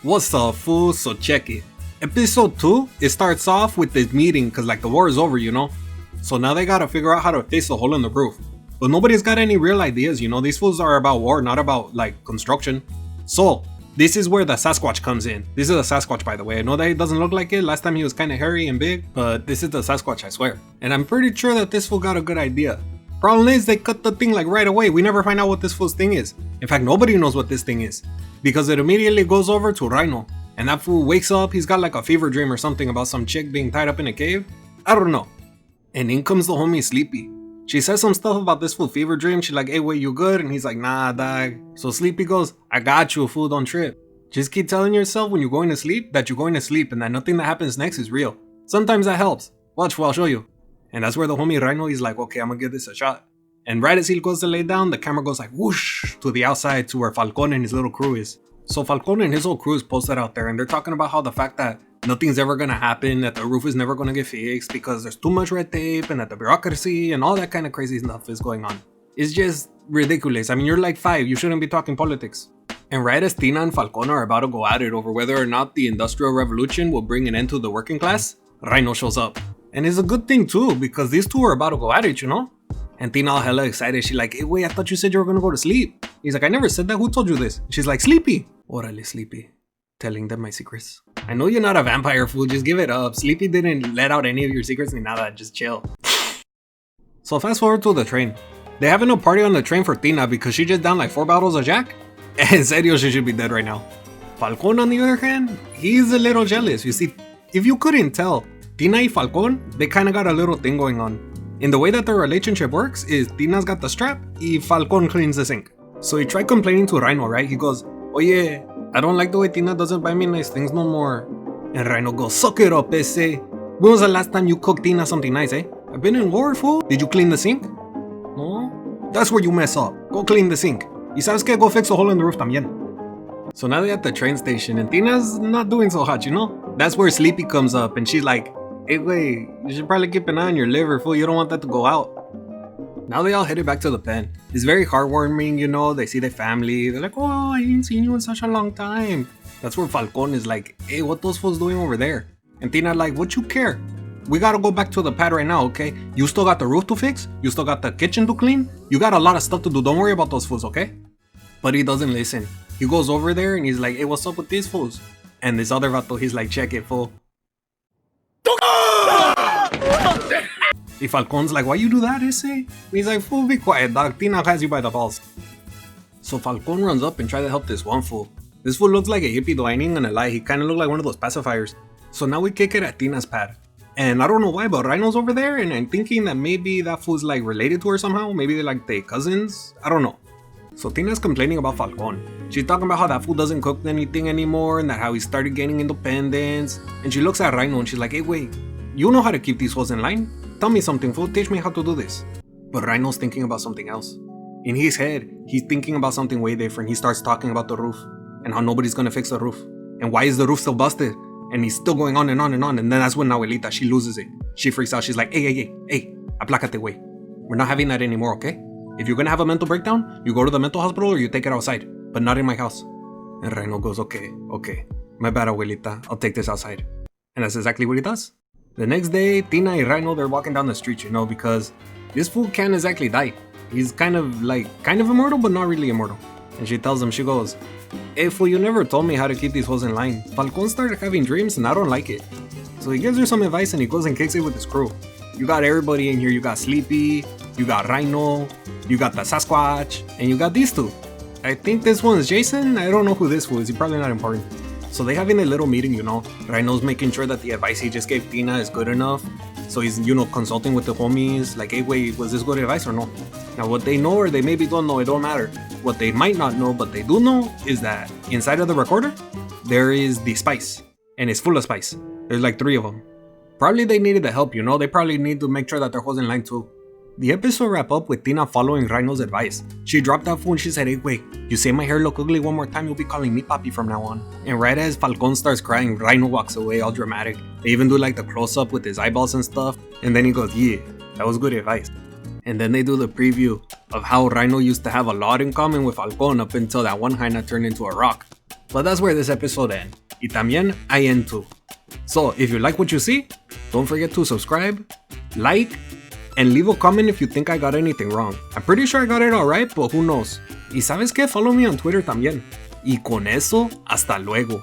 What's up, fool? So check it. Episode 2, it starts off with this meeting because like the war is over, you know? So now they gotta figure out how to fix the hole in the roof. But nobody's got any real ideas, you know? These fools are about war, not about like construction. So, this is where the Sasquatch comes in. This is a Sasquatch, by the way. I know that he doesn't look like it. Last time he was kind of hairy and big, but this is the Sasquatch, I swear. And I'm pretty sure that this fool got a good idea. Problem is, they cut the thing like right away. We never find out what this fool's thing is. In fact, nobody knows what this thing is. Because it immediately goes over to Rhino. And that fool wakes up, he's got like a fever dream or something about some chick being tied up in a cave. I don't know. And in comes the homie Sleepy. She says some stuff about this fool fever dream. She's like, hey, wait, you good? And he's like, nah, dog. So Sleepy goes, I got you, fool, don't trip. Just keep telling yourself when you're going to sleep that you're going to sleep and that nothing that happens next is real. Sometimes that helps. Watch, I'll show you. And that's where the homie Rhino, he's like, okay, I'm gonna give this a shot. And right as he goes to lay down, the camera goes like whoosh to the outside to where Falcon and his little crew is. So Falcon and his whole crew is posted out there and they're talking about how the fact that nothing's ever gonna happen, that the roof is never gonna get fixed because there's too much red tape and that the bureaucracy and all that kind of crazy stuff is going on. It's just ridiculous. I mean, you're like 5, you shouldn't be talking politics. And right as Tina and Falcon are about to go at it over whether or not the Industrial Revolution will bring an end to the working class, Rhino shows up. And it's a good thing too, because these two are about to go at it, you know? And Tina all hella excited, she's like, hey wait, I thought you said you were gonna go to sleep. He's like, I never said that, who told you this? She's like, Sleepy. Orale, Sleepy. Telling them my secrets. I know you're not a vampire, fool, just give it up. Sleepy didn't let out any of your secrets ni nada, just chill. So fast forward to the train. They're having a party on the train for Tina because she just downed like 4 bottles of Jack. En serio, she should be dead right now. Falcon, on the other hand, he's a little jealous. You see, if you couldn't tell, Tina and Falcon, they kinda got a little thing going on. In the way that their relationship works is Tina's got the strap and Falcon cleans the sink. So he tried complaining to Rhino, right? He goes, oh yeah, I don't like the way Tina doesn't buy me nice things no more. And Rhino goes, suck it up, ese. When was the last time you cooked Tina something nice, eh? I've been in war, fool. Did you clean the sink? No? That's where you mess up. Go clean the sink. Y sabes que, go fix a hole in the roof también. So now they're at the train station and Tina's not doing so hot, you know? That's where Sleepy comes up and she's like, hey wait, you should probably keep an eye on your liver, fool, you don't want that to go out. Now they all headed back to the pen. It's very heartwarming, you know, they see their family, they're like, oh, I ain't seen you in such a long time. That's where Falcon is like, hey, what those fools doing over there? And Tina like, what you care? We gotta go back to the pad right now, okay? You still got the roof to fix? You still got the kitchen to clean? You got a lot of stuff to do, don't worry about those fools, okay? But he doesn't listen. He goes over there and he's like, hey, what's up with these fools? And this other vato, he's like, check it, fool. Y Falcon's like, why you do that, ese? And he's like, fool, be quiet, dog. Tina has you by the balls. So Falcon runs up and tries to help this one fool. This fool looks like a hippie, though I ain't gonna lie. He kinda looked like one of those pacifiers. So now we kick it at Tina's pad. And I don't know why, but Rhino's over there and I'm thinking that maybe that fool's like related to her somehow. Maybe they're like they cousins. I don't know. So Tina's complaining about Falcon. She's talking about how that fool doesn't cook anything anymore and that how he started gaining independence. And she looks at Rhino and she's like, hey wait, you know how to keep these fools in line? Tell me something, fool, teach me how to do this. But Rhino's thinking about something else. In his head, he's thinking about something way different. He starts talking about the roof and how nobody's gonna fix the roof. And why is the roof still busted? And he's still going on and on and on. And then that's when Abuelita, she loses it. She freaks out. She's like, hey, aplácate, wey. We're not having that anymore, okay? If you're gonna have a mental breakdown, you go to the mental hospital or you take it outside, but not in my house. And Rhino goes, okay. My bad, Abuelita. I'll take this outside. And that's exactly what he does. The next day, Tina and Rhino, they're walking down the street, you know, because this fool can't exactly die. He's kind of immortal, but not really immortal. And she tells him, she goes, hey fool, you never told me how to keep these hoes in line. Falcon started having dreams and I don't like it. So he gives her some advice and he goes and kicks it with his crew. You got everybody in here. You got Sleepy, you got Rhino, you got the Sasquatch, and you got these two. I think this one's Jason. I don't know who this fool is. He's probably not important. So they having a little meeting, you know. Rhino's making sure that the advice he just gave Tina is good enough. So he's, you know, consulting with the homies. Like, hey, wait, was this good advice or no? Now, what they know or they maybe don't know, it don't matter. What they might not know, but they do know, is that inside of the recorder, there is the spice. And it's full of spice. There's like 3 of them. Probably they needed the help, you know. They probably need to make sure that their hoes in line too. The episode wrap up with Tina following Rhino's advice. She dropped that phone and she said, hey wait, you say my hair look ugly one more time, you'll be calling me papi from now on. And right as Falcon starts crying, Rhino walks away all dramatic. They even do like the close up with his eyeballs and stuff. And then he goes, yeah, that was good advice. And then they do the preview of how Rhino used to have a lot in common with Falcon up until that one hyena turned into a rock. But that's where this episode ends. Y también I end too. So if you like what you see, don't forget to subscribe, like, and leave a comment if you think I got anything wrong. I'm pretty sure I got it alright, but who knows. Y sabes qué? Follow me on Twitter también. Y con eso, hasta luego.